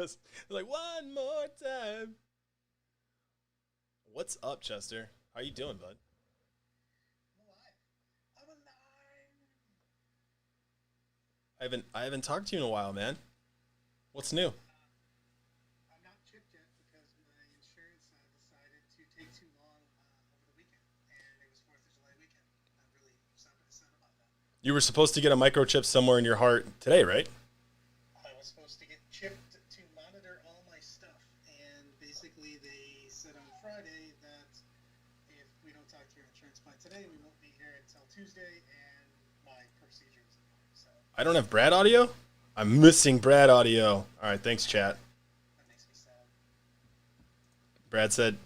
this. Like, one more time. What's up, Chester? How you doing, bud? I'm alive. I haven't talked to you in a while, man. What's new? I'm not chipped yet because my insurance decided to take too long over the weekend, and it was 4th of July weekend. I'm really upset about that. You were supposed to get a microchip somewhere in your heart today, right? I was supposed to get chipped to monitor all my stuff, and basically they said on Friday that if we don't talk to your insurance by today, we won't be here until Tuesday, and my procedure is annoying. So I don't have Brad audio. I'm missing Brad audio. All right, thanks, chat. that makes me sad.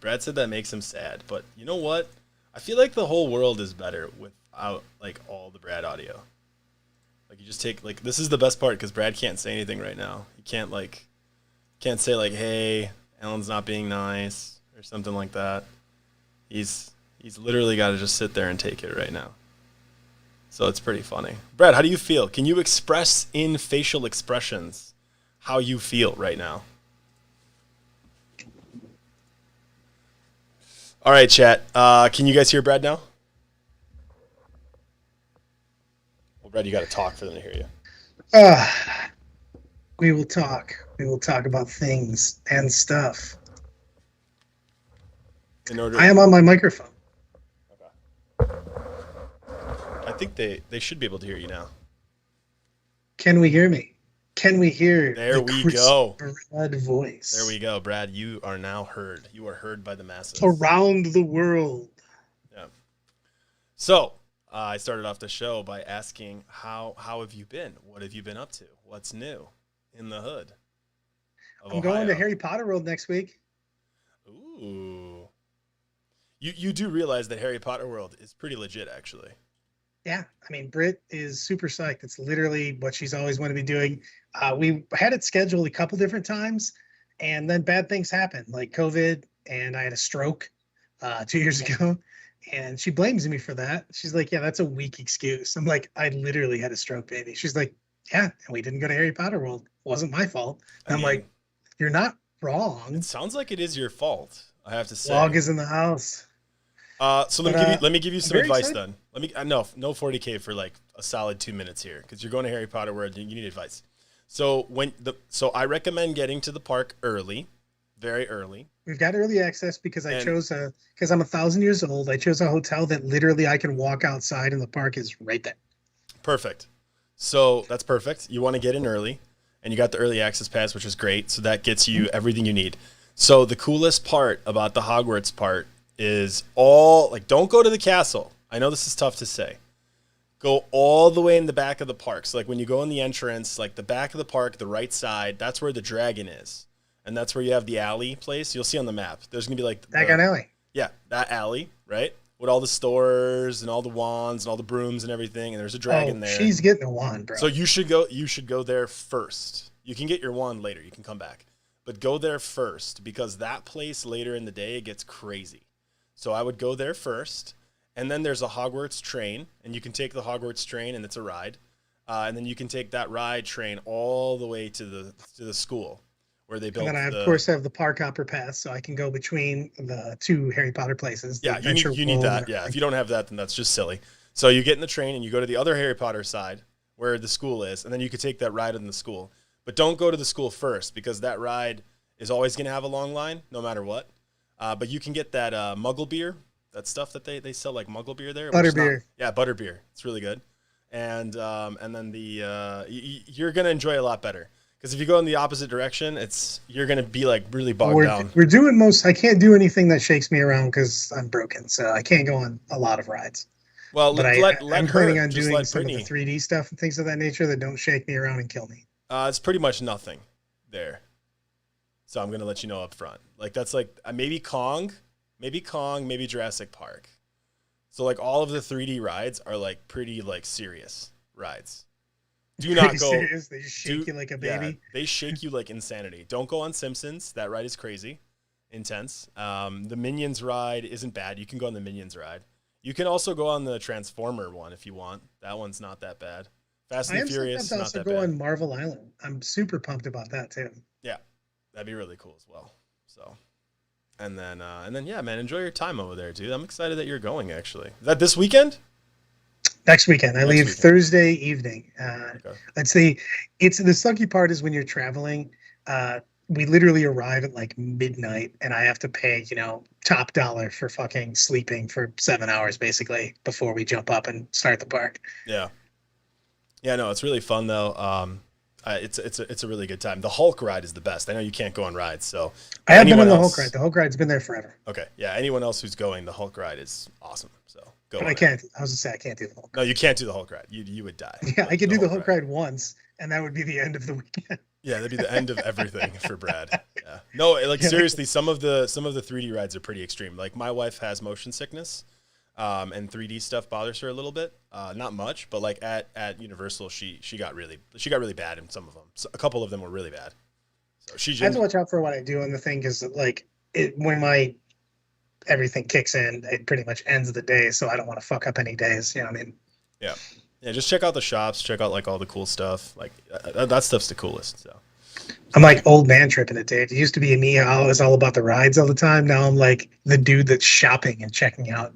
Brad said that makes him sad, but you know what? I feel like the whole world is better without like all the Brad audio. Like you just take like this is the best part because Brad can't say anything right now. He can't say like, "Hey, Alan's not being nice" or something like that. He's literally got to just sit there and take it right now. So it's pretty funny. Brad, how do you feel? Can you express in facial expressions how you feel right now? All right, chat. Can you guys hear Brad now? Well, Brad, you got to talk for them to hear you. Uh, we will talk. We will talk about things and stuff. In order, I am on my microphone. I think they should be able to hear you now. Can we hear me? Can we hear There the we crisp go. Brad voice? There we go, Brad. You are now heard. You are heard by the masses. Around the world. Yeah. So I started off the show by asking how have you been? What have you been up to? What's new in the hood of I'm going to Ohio? Harry Potter World next week. Ooh. You do realize that Harry Potter World is pretty legit, actually. Yeah, I mean, Britt is super psyched. It's literally what she's always wanted to be doing. We had it scheduled a couple different times, and then bad things happened, like COVID, and I had a stroke 2 years ago, and she blames me for that. She's like, "Yeah, that's a weak excuse." I'm like, "I literally had a stroke, baby." She's like, "Yeah, and we didn't go to Harry Potter World. It wasn't my fault." I And I'm mean, like, "You're not it wrong. sounds like it is your fault, I have to Log say. is in the house." So But let me give you I'm some very advice excited. then. Let me no 40K for like a solid 2 minutes here because you're going to Harry Potter World. You need advice. So I recommend getting to the park early, very early, We've got early access because I and chose a because I'm 1,000 years old. I chose a hotel that literally I can walk outside and the park is right there. perfect. So that's perfect. You want to get in early, and you got the early access pass, which is great. So that gets you everything you need. So the coolest part about the Hogwarts part is all like don't go to the castle. I know this is tough to say. Go all the way in the back of the park. So like when you go in the entrance, like the back of the park, the right side, that's where the dragon is. And that's where you have the alley place. You'll see on the map. There's gonna be like Diagon Alley. yeah, that alley, right? With all the stores and all the wands and all the brooms and everything, and there's a Oh, dragon there. she's getting a wand, bro. So you should go there first. You can get your wand later. You can come back. But go there first because that place later in the day it gets crazy. So I would go there first, and then there's a Hogwarts train, and you can take the Hogwarts train, and it's a ride, and then you can take that ride train all the way to the school where they And built then I of the. course have the park hopper pass, so I can go between the two Harry Potter places, the Yeah, you need Adventure you need World and that. Yeah, if everything. you don't have that, then that's just silly. So you get in the train and you go to the other Harry Potter side where the school is, and then you could take that ride in the school. But don't go to the school first because that ride is always going to have a long line, no matter what. But you can get that Muggle beer, that stuff that they sell like Muggle beer there, which is not Butterbeer. yeah butter beer. It's really good, and then you're gonna enjoy it a lot better because if you go in the opposite direction, you're gonna be like really bogged We're down. we're doing most. I can't do anything that shakes me around because I'm broken, so I can't go on a lot of rides. Well, But let I'm planning her on just doing let some of the Brittany. 3D stuff and things of that nature that don't shake me around and kill me. It's pretty much nothing there. So I'm gonna let you know up front. Like that's like maybe Kong, maybe Jurassic Park. So like all of the 3D rides are like pretty like serious rides. Do Pretty not go. serious. They just shake Do you like a yeah, baby. they shake you like insanity. Don't go on Simpsons. That ride is crazy, intense. The Minions ride isn't bad. You can go on the Minions ride. You can also go on the Transformer one if you want. That one's not that bad. Fast I and the am psyched up Furious, to not also that go bad. on Marvel Island. I'm super pumped about that too. Yeah. that'd be really cool as well. So, and then yeah, man, enjoy your time over there, dude. I'm excited that you're going. Actually, is that this weekend? Next weekend, I Next leave weekend. Thursday evening. Okay. Let's see. It's the sucky part is when you're traveling. Uh, we literally arrive at like midnight, and I have to pay, top dollar for fucking sleeping for 7 hours basically before we jump up and start the park. Yeah. Yeah. No, it's really fun though. It's a really good time. The Hulk ride is the best. I know you can't go on rides, so I but have been on anyone the Hulk else? ride. The Hulk ride's been there forever, Okay. Yeah. Anyone else who's going, the Hulk ride is awesome. So go but on it. I was just say I can't do the Hulk No, ride. you can't do the Hulk ride. You would die. Yeah, But I could the do the Hulk Hulk ride. ride once, and that would be the end of the weekend. Yeah, that'd be the end of everything for Brad. Yeah. No, like Yeah, seriously, some of the 3D rides are pretty extreme. Like my wife has motion sickness, and 3D stuff bothers her a little bit. Not much, but like at Universal, she got really bad in some of them. So a couple of them were really bad. So she I have to just watch out for what I do on the thing because like when my everything kicks in, it pretty much ends the day. So I don't want to fuck up any days. You know what I mean? yeah yeah just check out the shops, check out like all the cool stuff. Like that stuff's the coolest. So I'm like old man tripping it, dude. It used to be me. I was all about the rides all the time. Now I'm like the dude that's shopping and checking out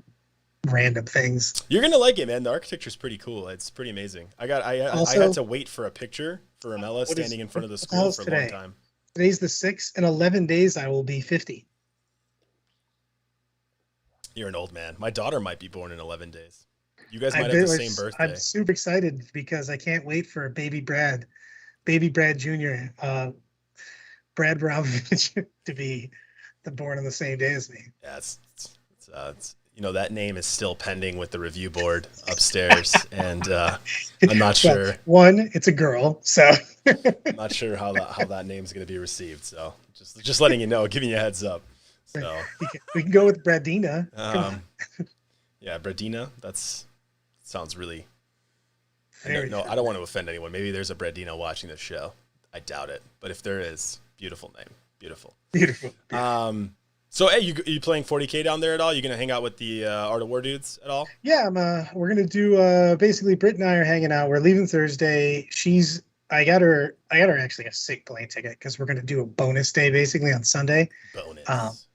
random things. you're gonna like it, man. The architecture's pretty cool. It's pretty amazing. I had Also, to wait for a picture for Ramella what is standing in front of the what the hell school is for a long today? time. Today's the 6th. In 11 days, I will be 50. You're an old man. My daughter might be born in 11 days. You guys I've might have been, the same I'm birthday. super excited because I can't wait for baby Brad Jr., Brad Brown to be born on the same day as me. Yeah, that name is still pending with the review board upstairs, and I'm not Well, sure. one, it's a girl, so I'm not sure how that name's going to be received. So just letting you know, giving you a heads up. So we can go with Bradina. Come on. yeah, Bradina. That sounds really. Very No, I don't want to offend anyone. Maybe there's a Bradina watching this show. I doubt it, but if there is, beautiful name, beautiful. beautiful. So hey, you playing 40K down there at all? You gonna hang out with the Art of War dudes at all? Yeah, we're gonna do basically Britt and I are hanging out. We're leaving Thursday. I got her actually a sick plane ticket because we're gonna do a bonus day basically on Sunday. Um, Bonus.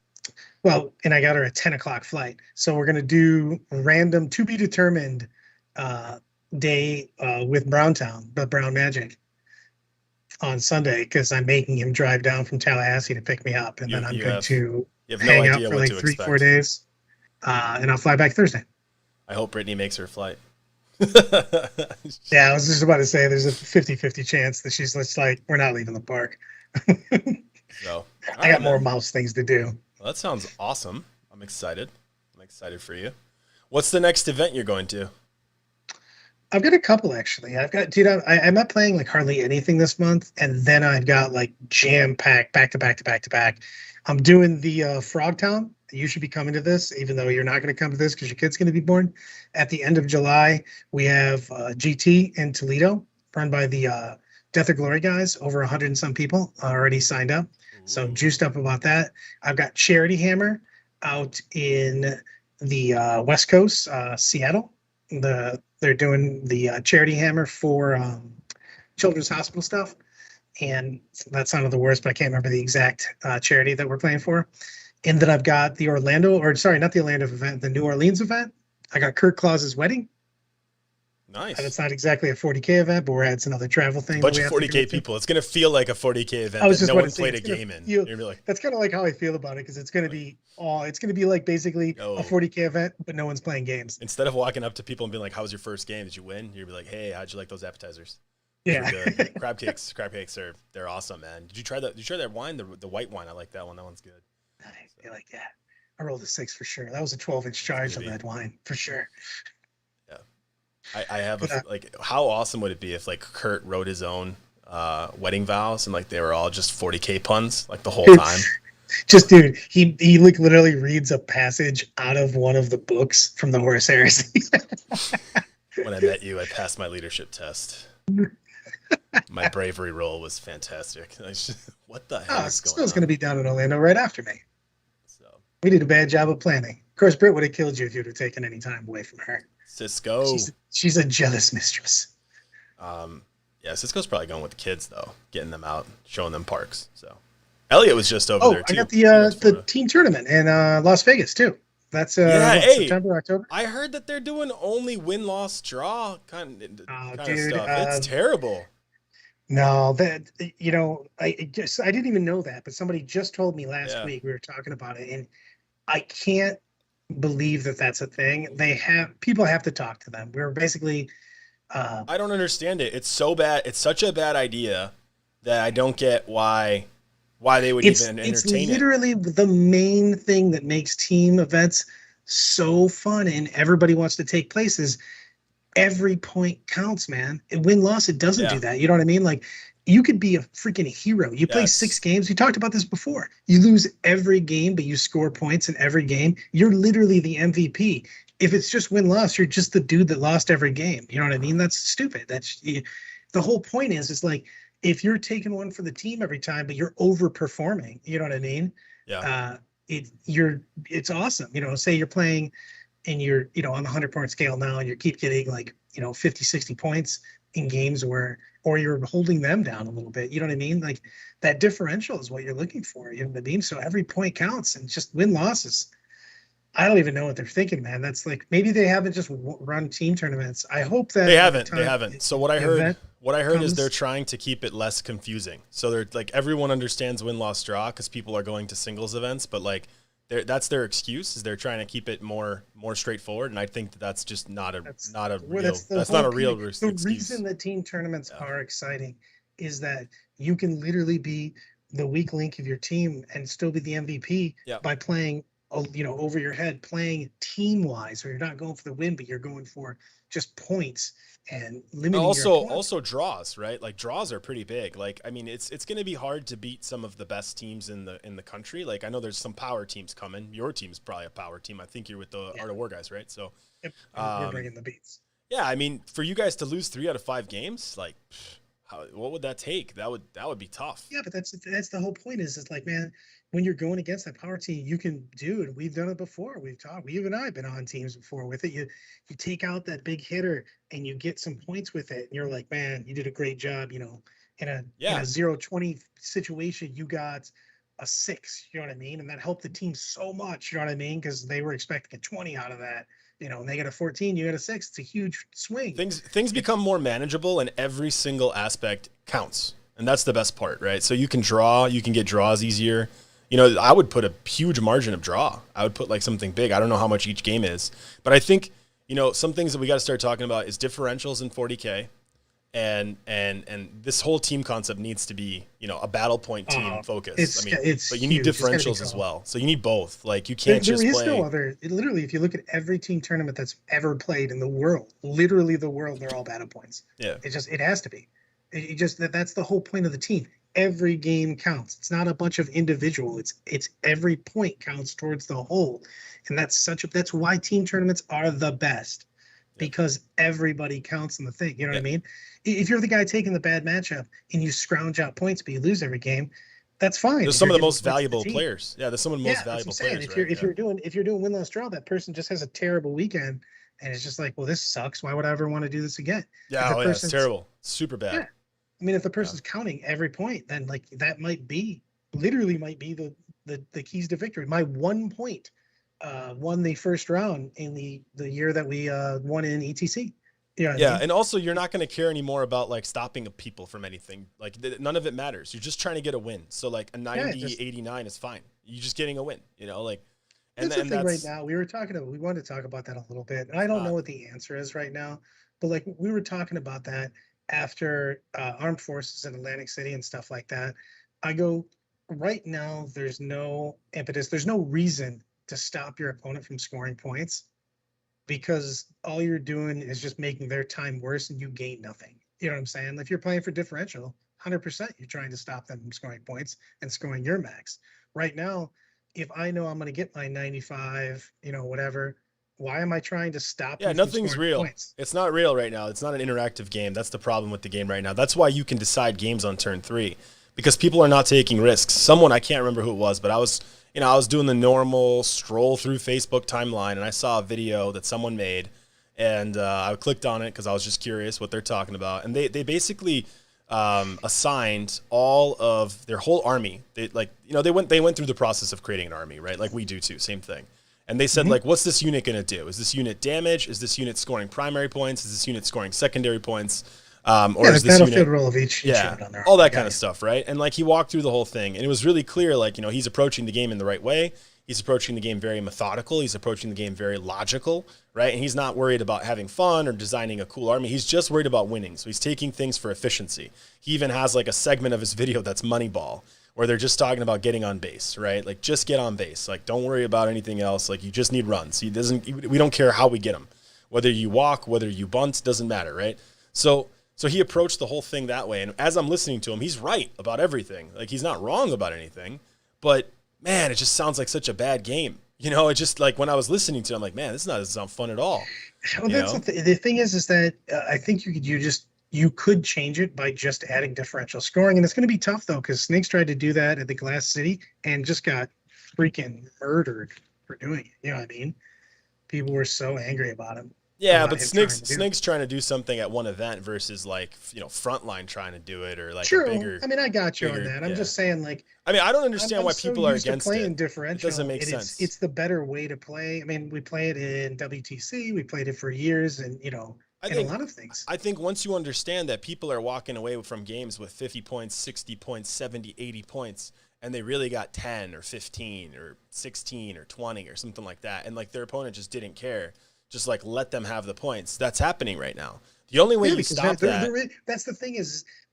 well, and I got her a 10 o'clock flight. So we're gonna do random to be determined uh day with Browntown, the Brown Magic on Sunday because I'm making him drive down from Tallahassee to pick me up, and You then I'm you going have to you have no hang out idea for what like to 3-4 expect. days, and I'll fly back Thursday. I hope Brittany makes her flight. Yeah, I was just about to say there's a 50-50 chance that she's just like, we're not leaving the park. So, all I right, got more man. mouse things to do. Well, that sounds awesome. I'm excited. I'm excited for you. What's the next event you're going to? I've got a couple actually. I've got, dude, I'm not playing like hardly anything this month, and then I've got like jam packed back to back to back to back. I'm doing the Frog Town. You should be coming to this, even though you're not going to come to this because your kid's going to be born. At the end of July, we have GT in Toledo, run by the Death or Glory guys. Over 100 and some people already signed up. So Ooh, juiced up about that. I've got Charity Hammer out in the West Coast, Seattle. They're doing the Charity Hammer for Children's Hospital stuff, and that sounded the worst, but I can't remember the exact charity that we're playing for. And then I've got the not the Orlando event, the New Orleans event. I got Kirk Claus's wedding, and nice. it's not exactly a 40K event, but it's another travel thing. A That bunch we of have to 40K go to. people. It's gonna feel like a 40K event I was that just no about one to say played a it's gonna game in. feel. You're gonna be like, That's kind of like how I feel about it because it's gonna be all. It's gonna be like basically a yo. 40K event, but no one's playing games. Instead of walking up to people and being like, "How was your first game? Did you win?" You'd be like, "Hey, how'd you like those appetizers? Those were Yeah. good. Like, crab cakes they're awesome, man. Did you try that? Did you try that wine? The white wine. I like that one. That one's good. I feel like that. I rolled a 6 for sure. That was a 12-inch charge on Maybe. that wine for sure. Yeah. I have But, like, how awesome would it be if like Kurt wrote his own wedding vows and like they were all just 40K puns like the whole dude, time? dude, he like literally reads a passage out of one of the books from the Horse Heresy. When I met you, I passed my leadership test. My bravery roll was fantastic. What the hell is going Skill's on? going to be down in Orlando right after me. So, We did a bad job of planning. Of course, Britt would have killed you if you'd have taken any time away from her. Cisco. She's a jealous mistress. Yeah, Cisco's probably going with the kids though, getting them out, showing them parks. So Elliot was just over Oh, there I got too. He went to the Florida. team tournament in Las Vegas too. That's Yeah, what, hey, September, October? I heard that they're doing only win loss draw Oh, kind of dude. stuff. It's terrible. No, that I didn't even know that, but somebody just told me last Yeah. week. We were talking about it, and I can't believe that that's a thing. People have to talk to them. We're basically uh, I don't understand it. It's so bad. It's such a bad idea that I don't get why they would even it's entertain it. literally the main thing that makes team events so fun and everybody wants to take place is every point counts, man. Win loss, it doesn't Yeah. do that. You know what I mean? Like you could be a freaking hero. You Yeah, play six games. We talked about this before. You lose every game, but you score points in every game. You're literally the MVP. If it's just win loss, you're just the dude that lost every game. You know what I mean? That's stupid. The whole point is like if you're taking one for the team every time, but you're overperforming. You know what I mean? yeah. Uh, it's awesome. Say you're playing and you're on the 100-point scale now and you keep getting like 50, 60 points in games or you're holding them down a little bit. You know what I mean? Like that differential is what you're looking for. You know what I mean? So every point counts, and just win losses. I don't even know what they're thinking, man. That's like maybe they haven't just run team tournaments. I hope that They by the haven't. They time haven't. So the event what I heard is they're comes, trying to keep it less confusing. So they're like everyone understands win loss draw because people are going to singles events, but like that's their excuse is they're trying to keep it more straightforward. And I think that's just not a that's not a well, real the that's not whole a real the excuse. reason that team tournaments Yeah. are exciting is that you can literally be the weak link of your team and still be the MVP Yeah. by playing over your head, playing team wise, where you're not going for the win, but you're going for just points and limiting your opponent. Also draws, right? Like draws are pretty big. Like I mean, it's going to be hard to beat some of the best teams in the country. Like I know there's some power teams coming. Your team's probably a power team. I think you're with the Yeah. Art of War guys, right? So Yep. We're bringing the beats. yeah, I mean, for you guys to lose 3 out of 5 games, like what would that take? That would be tough. Yeah, but that's the whole point. Is like, man, when you're going against that power team, you can do it. We've done it before. We've talked. You and I have been on teams before with it. You take out that big hitter and you get some points with it, and you're like, man, you did a great job. In Yeah. a 0-20 situation, you got a 6. You know what I mean? And that helped the team so much. You know what I mean? Because they were expecting a 20 out of that. And they got a 14, you got a 6. It's a huge swing. Things become more manageable and every single aspect counts. And that's the best part, right? So you can get draws easier. I would put a huge margin of draw. I would put like something big. I don't know how much each game is, but I think, some things that we got to start talking about is differentials in 40K. And this whole team concept needs to be, a battle point team focus. But you need huge. differentials as well. So you need both. Like you can't There just is play. no other. Literally, if you look at every team tournament that's ever played in the world, literally the world, they're all battle points. Yeah. It has to be. That's the whole point of the team. Every game counts. It's not a bunch of individual. It's every point counts towards the whole, and that's why team tournaments are the best, because everybody counts in the thing. You know what I mean? If you're the guy taking the bad matchup and you scrounge out points, but you lose every game, that's fine. There's some of the most valuable players. Yeah, there's some of the most valuable players. If you're doing win loss draw, that person just has a terrible weekend, and it's just like, well, this sucks. Why would I ever want to do this again? Yeah, it's terrible. Super bad. Yeah. I mean, if the person's counting every point, then like that might be the keys to victory. My 1 point won the first round in the year that we won in ETC. Yeah, and also you're not going to care anymore about like stopping people from anything. Like none of it matters. You're just trying to get a win. So like a 90, 89 is fine. You're just getting a win. Like. And that's the thing right now. We wanted to talk about that a little bit, and I don't know what the answer is right now, but like we were talking about that after Armed Forces in Atlantic City and stuff like that. I go, right now, there's no impetus. There's no reason to stop your opponent from scoring points, because all you're doing is just making their time worse and you gain nothing. You know what I'm saying? If you're playing for differential, 100% you're trying to stop them from scoring points and scoring your max. Right now, if I know I'm going to get my 95, whatever, why am I trying to stop? Yeah, nothing's real. Points? It's not real right now. It's not an interactive game. That's the problem with the game right now. That's why you can decide games on turn 3, because people are not taking risks. Someone, I can't remember who it was, but I was doing the normal stroll through Facebook timeline, and I saw a video that someone made, and I clicked on it because I was just curious what they're talking about. And they basically assigned all of their whole army. They they went through the process of creating an army, right? Like we do too, same thing. And they said, Mhm. like, what's this unit going to do? Is this unit damage? Is this unit scoring primary points? Is this unit scoring secondary points? Or Yeah, the is this battlefield unit, role of each yeah, unit on there. all I that got kind of you. stuff, right? And like he walked through the whole thing, and it was really clear, like, he's approaching the game in the right way. He's approaching the game very methodical. He's approaching the game very logical, right? And he's not worried about having fun or designing a cool army. He's just worried about winning. So he's taking things for efficiency. He even has like a segment of his video that's Moneyball, where they're just talking about getting on base, right? Like just get on base. Like don't worry about anything else. Like you just need runs. We don't care how we get them. Whether you walk, whether you bunt, doesn't matter, right? So he approached the whole thing that way. And as I'm listening to him, he's right about everything. Like he's not wrong about anything, but man, it just sounds like such a bad game. It just like when I was listening to it, I'm like, man, this doesn't sound fun at all. Well, that's the thing is that I think you could change it by just adding differential scoring, and it's going to be tough though because Snakes tried to do that at the Glass City and just got freaking murdered for doing it. You know what I mean? People were so angry about him. Yeah, About but him trying to do it. Snake's trying to do something at one event versus like Frontline trying to do it or like a True. bigger. I mean, I got you on bigger- that. I'm yeah. just saying, like, I mean, I don't I'm, understand I'm why so people are used to against playing it. differential. It doesn't make sense. It's the better way to play. I mean, we play it in WTC. We played it for years, and I in a think lot of things. I think once you understand that people are walking away from games with 50 points, 60 points, 70, 80 points, and they really got 10 or 15 or 16 or 20 or something like that, and like their opponent just didn't care, just like let them have the points. That's happening right now. The only way you because stop that. that's the thing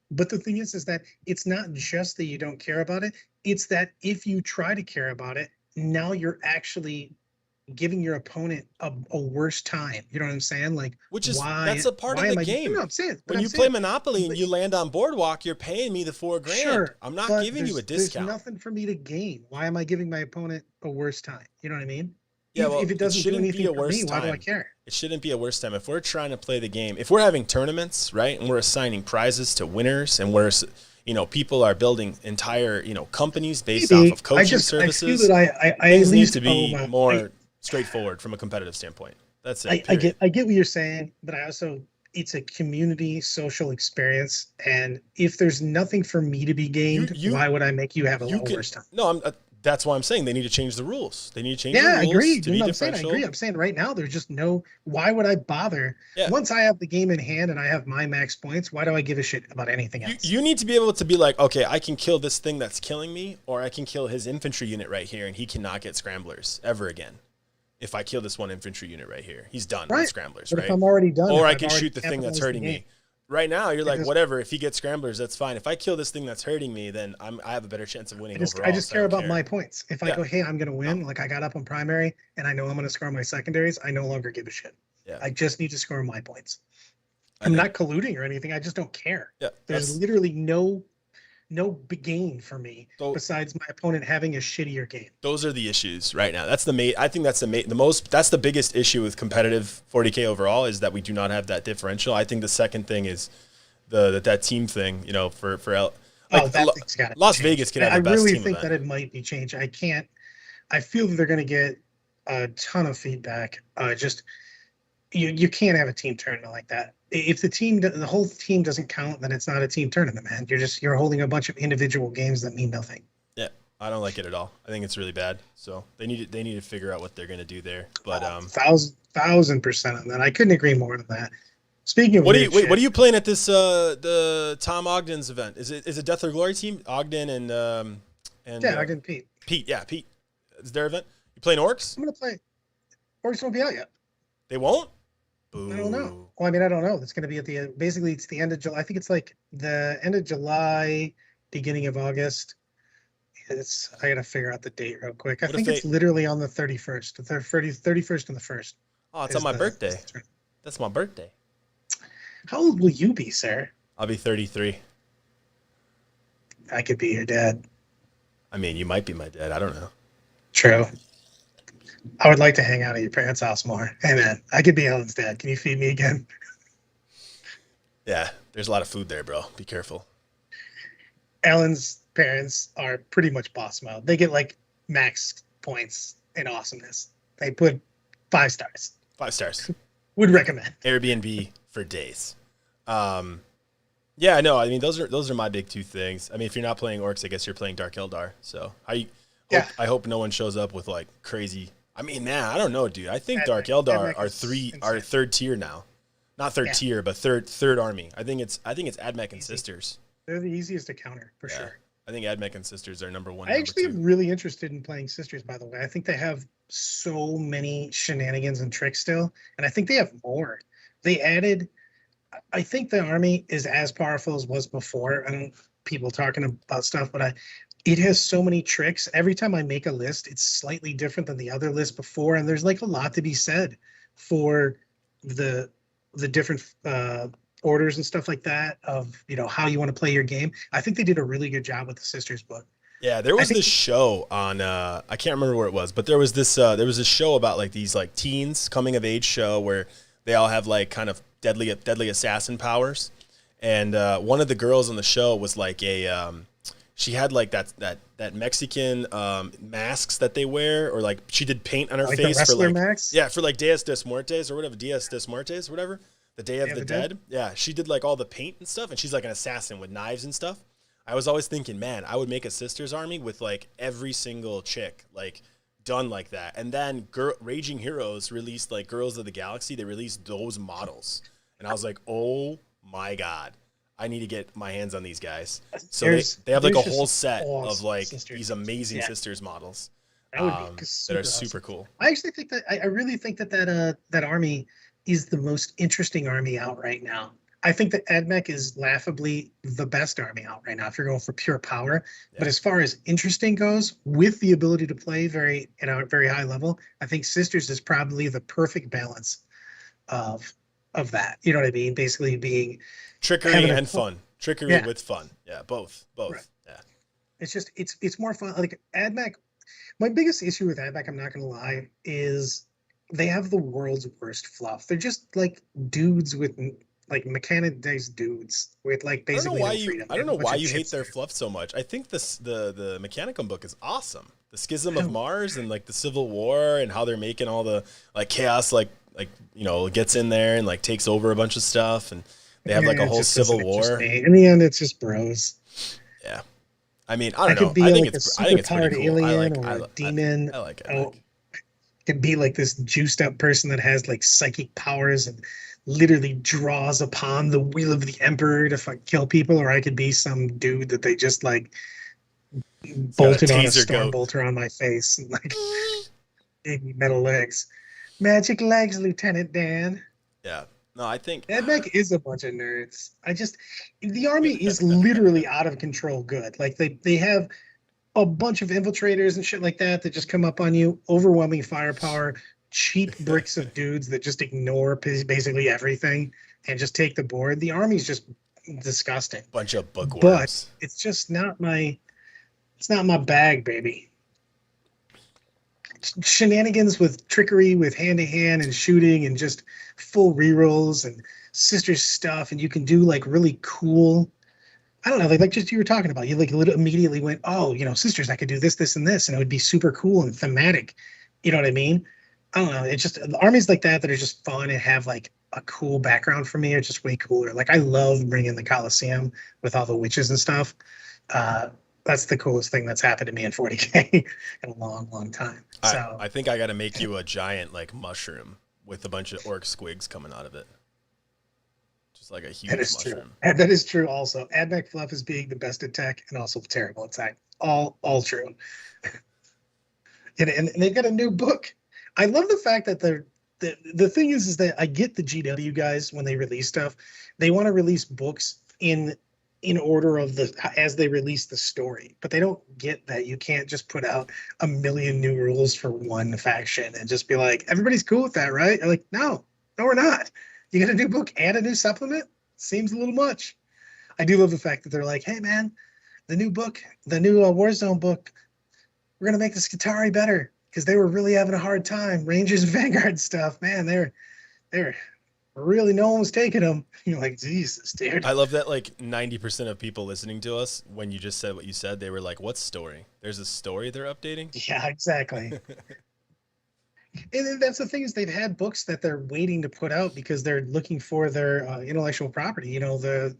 but the thing is that it's not just that you don't care about it. It's that if you try to care about it, now you're actually giving your opponent a worse time. You know what I'm saying? Like, That's a part of the game. No, I'm saying When you play Monopoly and you land on Boardwalk, you're paying me the $4,000. Sure, I'm not but giving you a there's discount. nothing for me to gain. Why am I giving my opponent a worse time? You know what I mean? Yeah, well, If it doesn't do shouldn't be anything a for worse me, why do I time. care? It shouldn't be a worse time. If we're trying to play the game, if we're having tournaments, right, and we're assigning prizes to winners, and people are building entire, companies based off of coaching services, I feel that I things at need least to be owe more straightforward from a competitive standpoint. That's it. I Period. get what you're saying, but I also it's a community social experience, and if there's nothing for me to be gained, why would I make you have a worse time? No, that's why I'm saying they need to change the rules. They need to change the Yeah, I rules agree. to be I differential. agree. I'm saying right now there's just no. Why would I bother? Yeah. Once I have the game in hand and I have my max points, why do I give a shit about anything else? You need to be able to be like, okay, I can kill this thing that's killing me, or I can kill his infantry unit right here, and he cannot get scramblers ever again. If I kill this one infantry unit right here, he's done with scramblers, but right? if I'm already done, or I can shoot the thing that's hurting the me. Right now, you're like, whatever. If he gets scramblers, that's fine. If I kill this thing that's hurting me, then I have a better chance of winning overall. I just care about my points. If I go, hey, I'm going to win, like I got up on primary and I know I'm going to score my secondaries, I no longer give a shit. Yeah. I just need to score my points. I'm not colluding or anything. I just don't care. Yeah, there's literally no gain for me besides my opponent having a shittier game. Those are the issues right now. That's I think that's that's the biggest issue with competitive 40K overall is that we do not have that differential. I think the second thing is that team thing, for Las Vegas could have the best team. I really think that it might be changed. I feel that they're going to get a ton of feedback. You can't have a team tournament like that. If the whole team doesn't count, then it's not a team tournament, man. You're holding a bunch of individual games that mean nothing. Yeah, I don't like it at all. I think it's really bad. So they need to figure out what they're going to do there. But 1,000% on that. I couldn't agree more on that. Speaking of what are you playing at this the Tom Ogden's event? Is it Death or Glory team? Ogden and Ogden Pete. Pete, yeah, Pete. Is their event? You playing Orcs? I'm gonna play. Orcs won't be out yet. They won't? Boo. I don't know. Well, I mean, I don't know. It's going to be it's the end of July. I think it's like the end of July, beginning of August. I got to figure out the date real quick. I think it's literally on the 31st, the 31st and the 1st. Oh, it's on my birthday. That's my birthday. How old will you be, sir? I'll be 33. I could be your dad. I mean, you might be my dad. I don't know. True. I would like to hang out at your parents' house more. Hey, man, I could be Ellen's dad. Can you feed me again? Yeah, there's a lot of food there, bro. Be careful. Ellen's parents are pretty much boss mode. They get like max points in awesomeness. They put 5 stars. 5 stars. Would recommend. Airbnb for days. Yeah, I know. I mean, those are my big two things. I mean, if you're not playing orcs, I guess you're playing Dark Eldar. So Yeah, I hope no one shows up with like crazy. I mean, man, I don't know, dude. I think Dark Admech Eldar is are insane. third tier now, not third Yeah, tier, but third army. I think it's Admech and easy. Sisters. They're the easiest to counter for Yeah, sure. I think Admech and Sisters are number one I and number actually two. am really interested in playing Sisters, by the way. I think they have so many shenanigans and tricks still, and I think they have more. They added, I think the army is as powerful as was before. I don't people talking about stuff, but it has so many tricks. Every time I make a list, it's slightly different than the other list before, and there's like a lot to be said for the the different orders and stuff like that of how you want to play your game. I think they did a really good job with the Sisters book. Yeah, there I was think this show on I can't remember where it was, but there was this show about like these like teens coming of age show where they all have like kind of deadly assassin powers, and one of the girls on the show was like she had like that Mexican masks that they wear, or like she did paint on her like the face for wrestler like, Max. yeah, for like Dias de Muertes or whatever, Dias de Muertes or whatever, the Day of Yeah, the the dead. Dead. Yeah, she did like all the paint and stuff, and she's like an assassin with knives and stuff. I was always thinking, man, I would make a sisters army with like every single chick like done like that. And then Raging Heroes released like Girls of the Galaxy. They released those models, and I was like, oh my god, I need to get my hands on these guys. So they have like a There's whole just set of awesome like Sisters these books. amazing Yeah, sisters models that would be that are super super awesome. cool. I actually think that I really think that army is the most interesting army out right now. I think that AdMech is laughably the best army out right now if you're going for pure power. But Yeah. as far as interesting goes, with the ability to play very at a very high level, I think Sisters is probably the perfect balance of that. You know what I mean? Basically being Trickery having a and fun. Trickery yeah, with fun. Yeah, both. right. Both. Yeah. It's just it's more fun. Like AdMech, my biggest issue with AdMech, I'm not gonna lie, is they have the world's worst fluff. They're just like dudes with like mechanized dudes with like basically no freedom. I They don't have a know bunch why of you hate chits their there. fluff so much. I think the Mechanicum book is awesome. The Schism I of don't, Mars and like the Civil War and how they're making all the like chaos like gets in there and like takes over a bunch of stuff, and they have like a it whole just doesn't civil interest war. me. In the end, it's just bros. Yeah. I mean, I I don't could know. be like a I think super it's pretty powered cool. alien or a demon. I like Oh, Edmec. could be like this juiced up person that has like psychic powers and literally draws upon the will of the emperor to kill people, or I could be some dude that they just like It's got a bolted on a taser storm goat. bolter on my face and like gave me metal legs. Magic legs, Lieutenant Dan. Yeah. No, I think Edmech is a bunch of nerds. The army is literally out of control good. Like they have a bunch of infiltrators and shit like that that just come up on you, overwhelming firepower, cheap bricks of dudes that just ignore basically everything and just take the board. The army's just disgusting. bunch of But bookworms. it's just not my bag, baby. Shenanigans with trickery, with hand to hand and shooting, and just full rerolls and sister stuff, and you can do like really cool. I don't know, like just you were talking about. You like immediately went, oh, sisters, I could do this, this, and this, and it would be super cool and thematic. You know what I mean? I don't know. It's just the armies like that are just fun and have like a cool background for me are just way cooler. Like I love bringing the Coliseum with all the witches and stuff. Uh, that's the coolest thing that's happened to me in 40K in a long, long time. So I think I got to make you a giant like mushroom with a bunch of orc squigs coming out of it. Just like a huge that is true. mushroom. And that is true also. Admech Fluff is being the best at tech and also terrible at tech. All true. And they've got a new book. I love the fact that the thing is that I get the GW guys when they release stuff. They want to release books in order of as they release the story, but they don't get that you can't just put out a million new rules for one faction and just be like, everybody's cool with that, right? I'm like, no, we're not. You get a new book and a new supplement? Seems a little much. I do love the fact that they're like, hey man, the new book, the new Warzone book, we're gonna make the Skitarii better because they were really having a hard time. Rangers and Vanguard stuff, man, they're really no one was taking them. You're like, Jesus, dude. I love that like 90% of people listening to us, when you just said what you said, they were like, what story? There's a story they're updating? Yeah, exactly. And that's the thing is they've had books that they're waiting to put out because they're looking for their intellectual property. The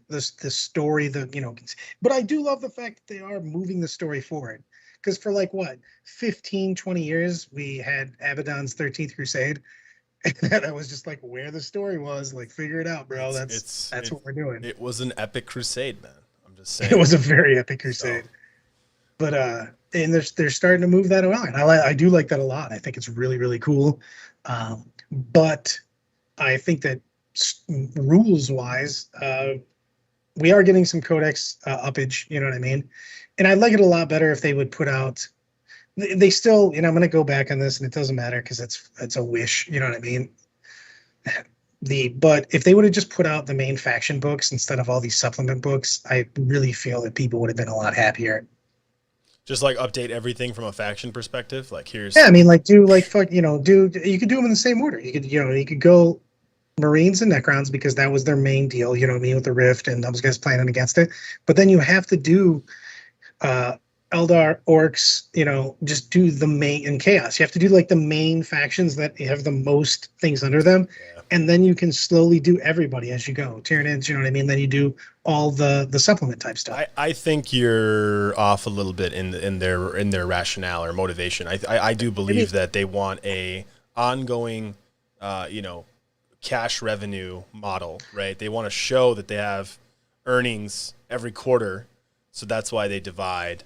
story, But I do love the fact that they are moving the story forward. Because for like what 15, 20 years we had Abaddon's 13th Crusade, and that was just like where the story was. Like figure it out, bro. That's what we're doing. It was an epic crusade, man. I'm just It saying. was a very epic So crusade. But and they're starting to move that around. I do like that a lot. I think it's really really cool. But I think that rules wise, we are getting some codex uppage. You know what I mean? And I'd like it a lot better if they would put out. They still, I'm going to go back on this, and it doesn't matter because it's a wish. You know what I mean? But if they would have just put out the main faction books instead of all these supplement books, I really feel that people would have been a lot happier. just like update everything from a faction perspective. Like here's Yeah, I mean, like do like fuck, you could do them in the same order. You could go Marines and Necrons because that was their main deal. You know what I mean, with the Rift and those guys planning against it. But then you have to do uh Eldar, Orcs. Just do the main and Chaos. You have to do like the main factions that have the most things under them, yeah. and then you can slowly do everybody as you go. Tyranids, you know what I mean. Then you do all the supplement type stuff. I think you're off a little bit in their rationale or motivation. I do believe that they want a ongoing, cash revenue model, right? They want to show that they have earnings every quarter, so that's why they divide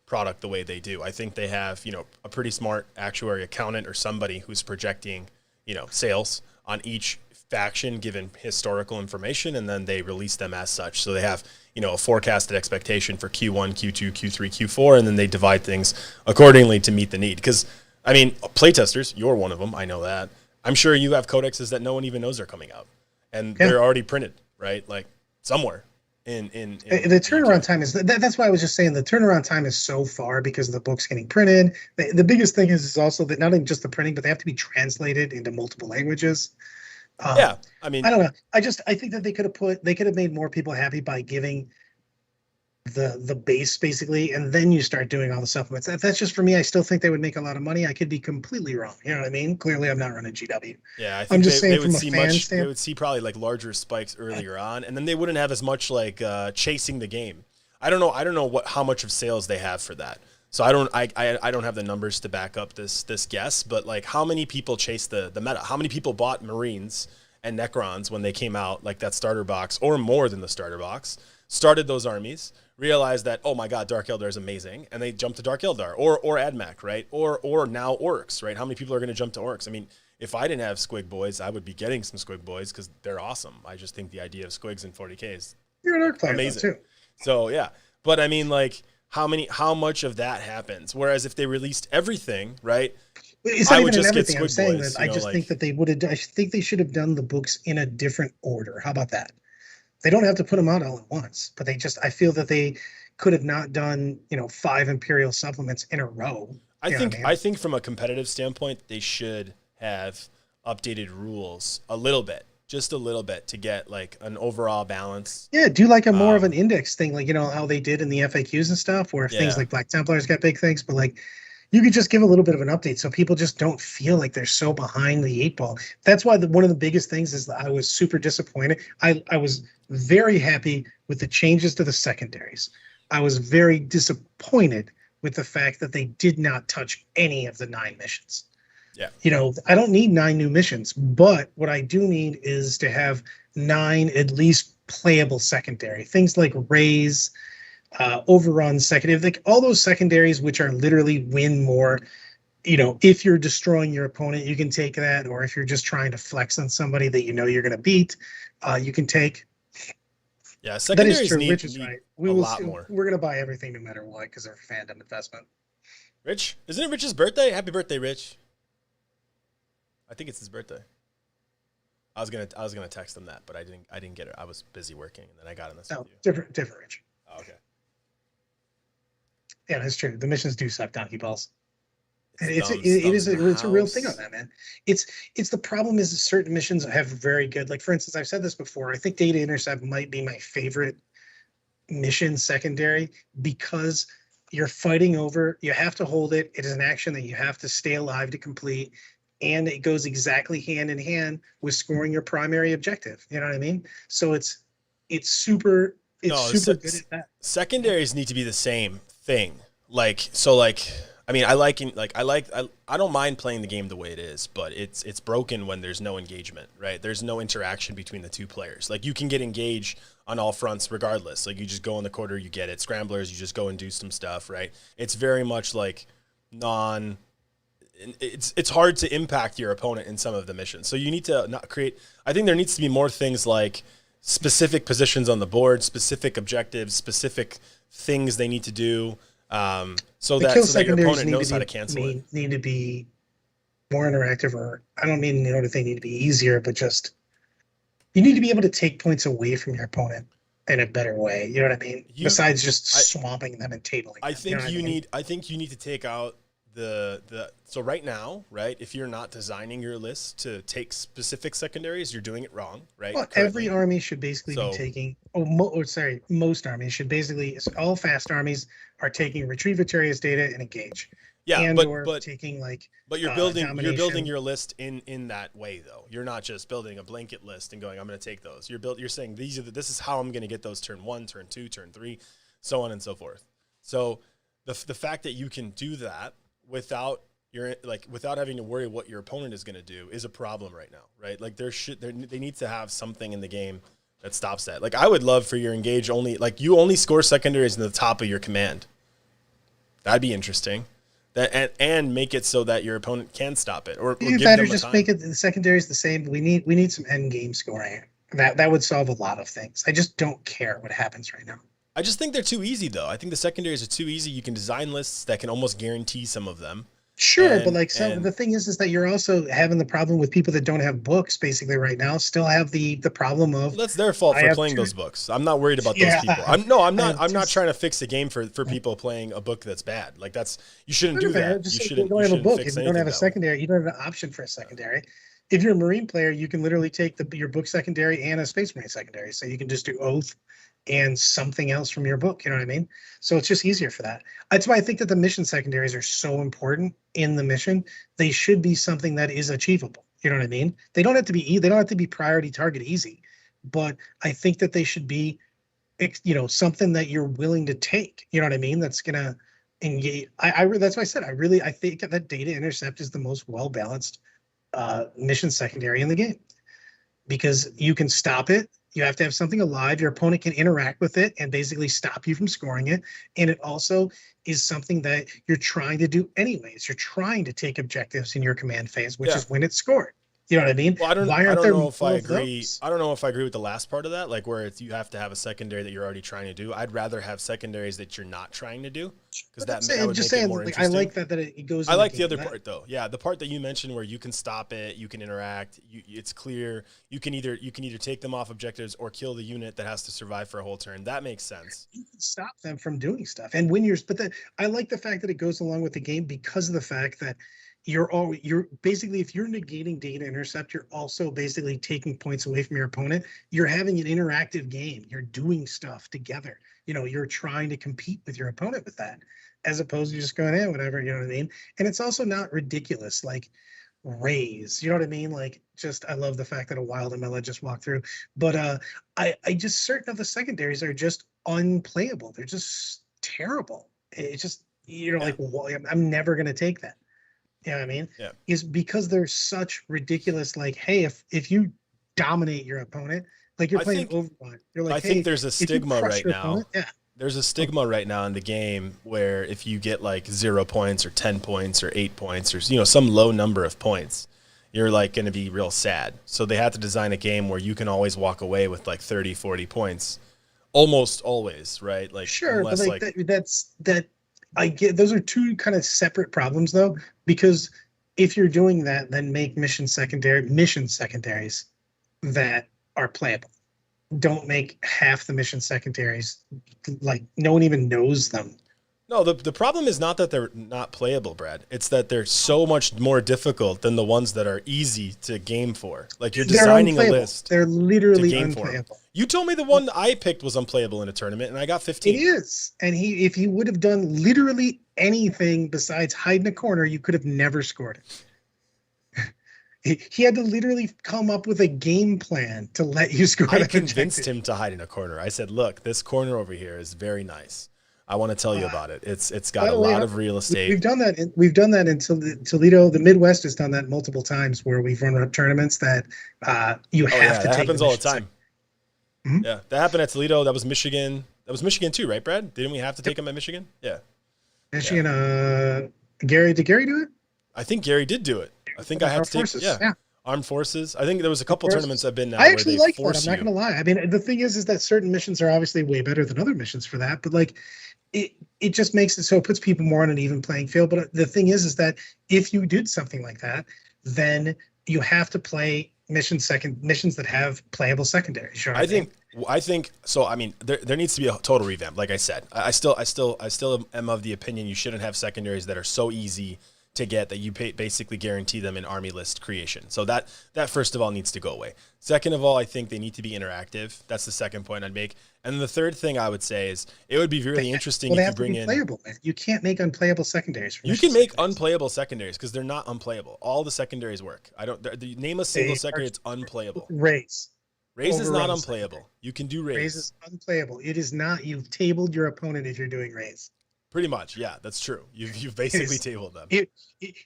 product the way they do. I think they have a pretty smart actuary accountant or somebody who's projecting sales on each faction given historical information, and then they release them as such. So they have a forecasted expectation for Q1, Q2, Q3, Q4, and then they divide things accordingly to meet the need. Because I mean, playtesters, you're one of them. I know that. I'm sure you have codexes that no one even knows are coming out, and they're already printed, right? Like somewhere in the turnaround time is that's why I was just saying the turnaround time is so far because of the books getting printed. The biggest thing is also that not even just the printing, but they have to be translated into multiple languages. Yeah, I mean, I don't know. I think that they could have made more people happy by giving the base basically, and then you start doing all the supplements. That's just for me. I still think they would make a lot of money. I could be completely wrong. You know what I mean? Clearly, I'm not running GW. Yeah, I think I'm just saying they would from a see fan they standpoint. would see probably like larger spikes earlier on, and then they wouldn't have as much like chasing the game. I don't know how much of sales they have for that. So I don't have the numbers to back up this guess, but like how many people chase the meta? How many people bought Marines and Necrons when they came out, like that starter box or more than the starter box, started those armies, realized that, oh my God, Dark Eldar is amazing, and they jumped to Dark Eldar or AdMac, right? Or now Orcs, right? How many people are going to jump to Orcs? I mean, if I didn't have Squig Boys, I would be getting some Squig Boys because they're awesome. I just think the idea of Squigs in 40K is You're an Orc player amazing. too. So yeah, but I mean, like, how much of that happens? Whereas if they released everything, right? It's not I even would in just get everything. I'm Squig saying Boys. that I just think that they would have. I think they should have done the books in a different order. How about that? They don't have to put them out all at once, but I feel that they could have not done 5 Imperial supplements in a row. I think from a competitive standpoint, they should have updated rules a little bit, just a little bit, to get like an overall balance. Yeah, do like a more of an index thing, like how they did in the FAQs and stuff, where if things Yeah. like Black Templars got big things, but like you could just give a little bit of an update so people just don't feel like they're so behind the 8 ball. That's why one of the biggest things is that I was super disappointed. I was very happy with the changes to the secondaries. I was very disappointed with the fact that they did not touch any of the 9 missions. Yeah. I don't need 9 new missions, but what I do need is to have 9 at least playable secondary things like Raise, Overrun, secondary, like all those secondaries which are literally win more. If you're destroying your opponent, you can take that, or if you're just trying to flex on somebody that you're going to beat, you can take. Yeah, That secondaries is true. need, Rich is need right. a lot more. We're going to buy everything no matter what because of fandom investment. Rich, isn't it Rich's birthday? Happy birthday, Rich. I think it's his birthday. I was gonna text him that, but I didn't get it. I was busy working, and then I got in this with you. Different, Rich. Oh, okay. Yeah, that's true. The missions do suck donkey balls. It's It's a real thing on that, man. It's the problem is certain missions have very good, like for instance, I've said this before. I think Data Intercept might be my favorite mission secondary because you're fighting over, you have to hold it. It is an action that you have to stay alive to complete. And it goes exactly hand in hand with scoring your primary objective. You know what I mean? So it's super it's No, super good at that. secondaries need to be the same thing. Like so, like I mean, I don't mind playing the game the way it is, but it's broken when there's no engagement, right? There's no interaction between the two players. Like you can get engaged on all fronts regardless. Like you just go in the quarter, you get it. Scramblers, you just go and do some stuff, right? It's very much like non. It's hard to impact your opponent in some of the missions. So you need to not create. I think there needs to be more things like specific positions on the board, specific objectives, specific things they need to do, so The kill that your secondaries opponent knows how to cancel it. need to be more interactive, or I don't mean that they need to be easier, but just you need to be able to take points away from your opponent in a better way. You know what I mean? Besides just swamping them and tabling them. I think you need to take out so right now, right, if you're not designing your list to take specific secondaries, you're doing it wrong, right? Well, every army should basically be taking most armies should basically, all fast armies are taking retrieve victorious data and engage. Yeah, and but taking but you're building your list in that way though. You're not just building a blanket list and going, I'm going to take those. You're saying this is how I'm going to get those turn 1, turn 2, turn 3, so on and so forth. So the fact that you can do that without having to worry what your opponent is going to do is a problem right now, right? Like they need to have something in the game that stops that. Like I would love for your engage you only score secondaries in the top of your command. That'd be interesting. That and make it so that your opponent can stop it, or you give better them just time. make it the secondaries the same. We need some end game scoring. That would solve a lot of things. I just don't care what happens right now. I just think they're too easy, though. I think the secondaries are too easy. You can design lists that can almost guarantee some of them. Sure, but the thing is that you're also having the problem with people that don't have books basically right now still have the problem of that's their fault for playing those books. I'm not worried about those people. I'm not trying to fix the game for people playing a book that's bad. Like you shouldn't do that. You don't have a book. If you don't have a secondary, you don't have an option for a secondary. If you're a Marine player, you can literally take your book secondary and a Space Marine secondary. So you can just do Oath and something else from your book. You know what I mean? So it's just easier for that. That's why I think that the mission secondaries are so important in the mission. They should be something that is achievable. You know what I mean? They don't have to be priority target easy, but I think that they should be, something that you're willing to take. You know what I mean? That's gonna engage. That's why I said I think that data intercept is the most well balanced mission secondary in the game, because you can stop it. You have to have something alive. Your opponent can interact with it and basically stop you from scoring it. And it also is something that you're trying to do anyways. You're trying to take objectives in your command phase, which is when it's scored. You know what I mean? Well, I don't know if I agree. I don't know if I agree with the last part of that, like where you have to have a secondary that you're already trying to do. I'd rather have secondaries that you're not trying to do, because that would make it more interesting. I like that it goes. I like the other part though. Yeah, the part that you mentioned where you can stop it, you can interact. It's clear. You can either take them off objectives or kill the unit that has to survive for a whole turn. That makes sense. You can stop them from doing stuff, and I like the fact that it goes along with the game because of the fact that you're basically, if you're negating data intercept, you're also basically taking points away from your opponent. You're having an interactive game. You're doing stuff together. You're trying to compete with your opponent with that, as opposed to just going, whatever, you know what I mean? And it's also not ridiculous, like raise, you know what I mean? Like, just, I love the fact that a wild MLA just walked through, but I just, certain of the secondaries are just unplayable. They're just terrible. It's just, like, well, I'm never going to take that. You know what I mean? Yeah. Is because they're such ridiculous, like, hey, if you dominate your opponent, like you're playing Overwatch, you're like, I think there's a stigma right now. Yeah. There's a stigma right now in the game where if you get like 0 points or 10 points or 8 points or some low number of points, you're like going to be real sad. So they have to design a game where you can always walk away with like 30, 40 points, almost always, right? Like, sure, but that. I get, those are two kind of separate problems though, because if you're doing that, then make mission secondaries that are playable. Don't make half the mission secondaries like no one even knows them. No, the problem is not that they're not playable, Brad. It's that they're so much more difficult than the ones that are easy to game for. Like you're They're designing a unplayable. list They're to literally game for them. unplayable. You told me the one I picked was unplayable in a tournament, and I got It 15. is. And if he would have done literally anything besides hide in a corner, you could have never scored it. He had to literally come up with a game plan to let you score. I convinced him to hide in a corner. I said, "Look, this corner over here is very nice. I want to tell you about it. It's got a lot of real estate." We've done that. We've done that in Toledo. The Midwest has done that multiple times where we've run tournaments that you have to that take. happens all the time. Mm-hmm. Yeah, that happened at Toledo. That was Michigan. That was Michigan too, right, Brad? Didn't we have to take him at Michigan? Yeah. Michigan. Gary, did Gary do it? I think Gary did do it. I think I had to take. Forces. Yeah. Armed Forces. I think there was a couple tournaments I've been now. I actually like that. I'm not going to lie. I mean, the thing is that certain missions are obviously way better than other missions for that. But like, it just makes it so it puts people more on an even playing field. But the thing is that if you did something like that, then you have to play missions that have playable secondaries. You know I think so. I mean, there needs to be a total revamp. Like I said, I still am of the opinion you shouldn't have secondaries that are so easy to get that you basically guarantee them an army list creation. So that first of all needs to go away. Second of all, I think they need to be interactive. That's the second point I'd make. And then the third thing I would say is it would be really interesting if you bring in playable. Man. You can't make unplayable secondaries. You can make unplayable secondaries because they're not unplayable. All the secondaries work. Name a single secondary it's unplayable. Raise is not unplayable. You can do raise. Raise is unplayable. It is not. You've tabled your opponent if you're doing raise. Pretty much, yeah, that's true. You've basically tabled them.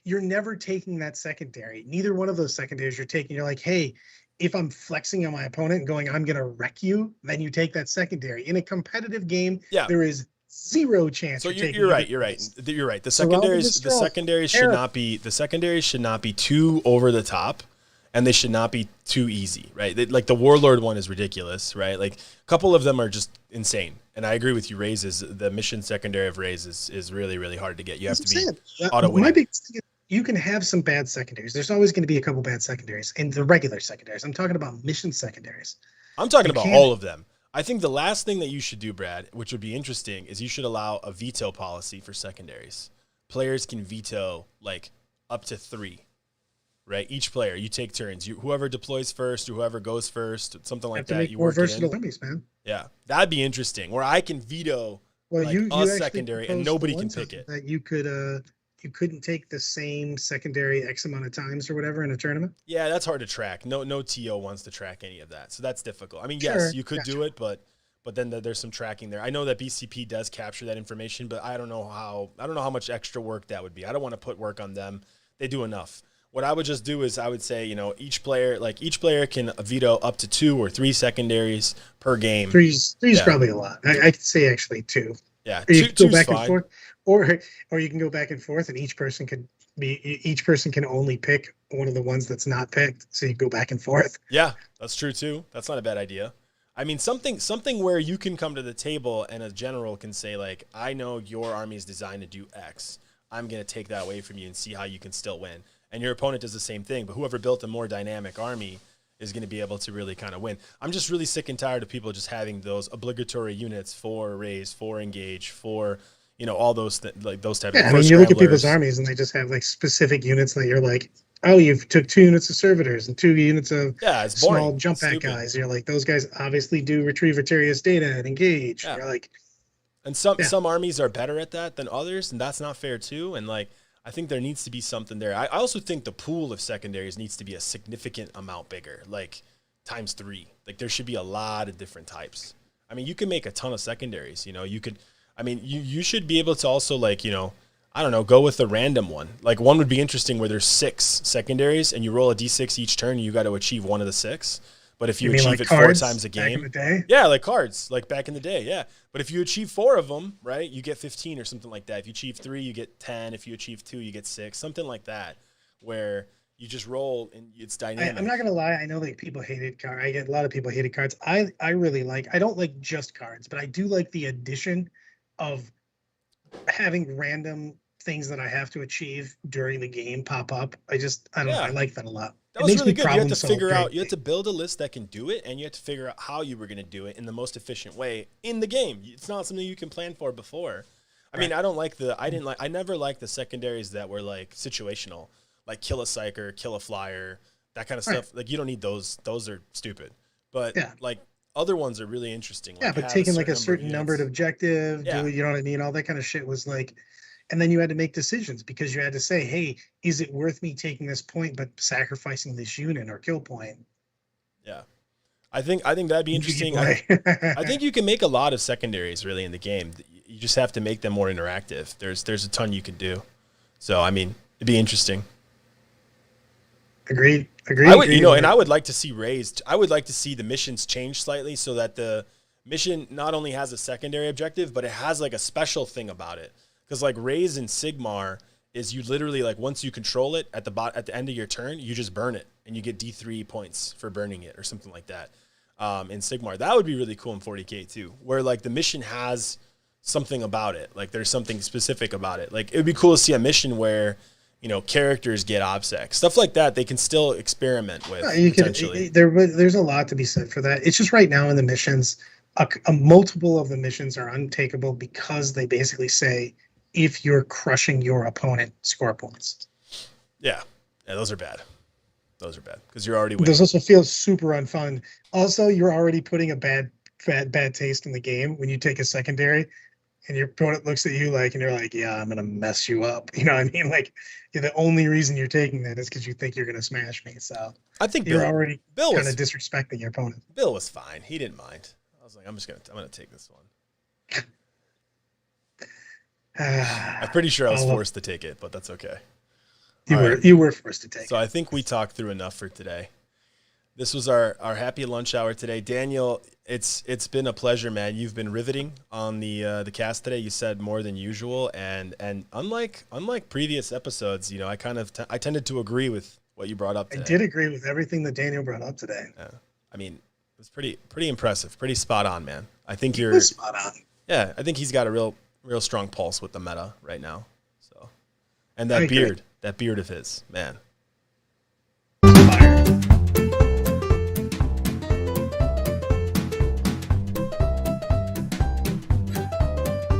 You're never taking that secondary. Neither one of those secondaries you're taking. You're like, hey, if I'm flexing on my opponent and going, I'm going to wreck you, then you take that secondary. In a competitive game, there is zero chance. So you're right. You're right. The secondaries should not be too over the top. And they should not be too easy, right? Like the Warlord one is ridiculous, right? Like a couple of them are just insane. And I agree with you. The mission secondary of Raise is really, really hard to get. You have to be auto winning. My biggest thing is you can have some bad secondaries. There's always going to be a couple bad secondaries in the regular secondaries. I'm talking about mission secondaries. I'm talking about all of them. I think the last thing that you should do, Brad, which would be interesting, is you should allow a veto policy for secondaries. Players can veto like up to 3. Right, each player, you take turns. Whoever deploys first or whoever goes first, something like that. You more versatile armies, man. Yeah, that'd be interesting. Where I can veto a secondary and nobody can pick it. That you couldn't take the same secondary X amount of times or whatever in a tournament. Yeah, that's hard to track. No TO wants to track any of that, so that's difficult. I mean, yes, you could do it, but then there's some tracking there. I know that BCP does capture that information, but I don't know how much extra work that would be. I don't want to put work on them. They do enough. What I would just do is I would say, each player can veto up to 2 or 3 secondaries per game. Three's probably a lot. I could say actually 2. Yeah, or you can go back and forth, or you can go back and forth, and each person can only pick one of the ones that's not picked. So you go back and forth. Yeah, that's true too. That's not a bad idea. I mean, something where you can come to the table and a general can say like, I know your army is designed to do X. I'm going to take that away from you and see how you can still win. And your opponent does the same thing, but whoever built a more dynamic army is going to be able to really kind of win. I'm just really sick and tired of people just having those obligatory units for raise, for engage, for all those those type of. Yeah, I mean, you look at people's armies and they just have like specific units that you're like, oh, you've took 2 units of servitors and 2 units of small jump back guys. You're like, those guys obviously do retrieve Retarius data and engage. Yeah. You're like, and some armies are better at that than others, and that's not fair too. And like, I think there needs to be something there. I also think the pool of secondaries needs to be a significant amount bigger, like times 3. Like there should be a lot of different types. I mean, you can make a ton of secondaries. You should be able to also I don't know, go with a random one. Like one would be interesting where there's 6 secondaries and you roll a d6 each turn and you got to achieve one of the 6. But if you achieve it 4 times a game, yeah, like cards, like back in the day, yeah. But if you achieve 4 of them, right, you get 15 or something like that. If you achieve 3, you get 10. If you achieve 2, you get 6, something like that, where you just roll and it's dynamic. I'm not gonna lie, I know that people hated cards. I get a lot of people hated cards. I really like. I don't like just cards, but I do like the addition of having random things that I have to achieve during the game pop up. I don't know. I like that a lot. That was really good. You have to figure out, you have to build a list that can do it, and you have to figure out how you were going to do it in the most efficient way in the game. It's not something you can plan for before. I mean, I never liked the secondaries that were like situational, like kill a psyker, kill a flyer, that kind of Right. stuff. Like you don't need those. Those are stupid. But Yeah. like other ones are really interesting. Yeah, Like but have a taking like certain a number of certain numbered units. objective, Yeah. you know what I mean? All that kind of shit was like, and then you had to make decisions because you had to say, hey, is it worth me taking this point but sacrificing this unit or kill point? Yeah. I think that'd be Easy interesting. I play. I think you can make a lot of secondaries really in the game. You just have to make them more interactive. There's a ton you can do. So I mean, it'd be interesting. Agreed. I Agreed. would, Agreed. and I would like to see raised. I would like to see the missions change slightly so that the mission not only has a secondary objective, but it has like a special thing about it. Because like Raise in Sigmar is you literally like once you control it at the end of your turn, you just burn it and you get D3 points for burning it or something like that. In Sigmar, that would be really cool in 40k too, where like the mission has something about it. Like there's something specific about it. Like it would be cool to see a mission where characters get obsec, stuff like that. They can still experiment with You can potentially. there's a lot to be said for that. It's just right now in the missions, a multiple of the missions are untakeable because they basically say if you're crushing your opponent, score points. Yeah, those are bad. Those are bad because you're already winning. Those also feel super unfun. Also, you're already putting a bad taste in the game when you take a secondary and your opponent looks at you like, and you're like, yeah, I'm gonna mess you up. You know what I mean? Like, the only reson you're taking that is because you think you're gonna smash me. So I think you're already Bill kind of was disrespecting your opponent. Bill was fine. He didn't mind. I was like, I'm gonna take this one. I'm pretty sure I was forced to take it, but that's okay. You were forced to take So it. I think we talked through enough for today. This was our happy lunch hour today. Daniel, it's been a pleasure, man. You've been riveting on the cast today. You said more than usual, and unlike previous episodes, I kind of I tended to agree with what you brought up today. I did agree with everything that Daniel brought up today. Yeah. I mean, it was pretty impressive, pretty spot on, man. I think you're spot on. Yeah, I think he's got a real strong pulse with the meta right now. So, and I that agree. beard of his, man.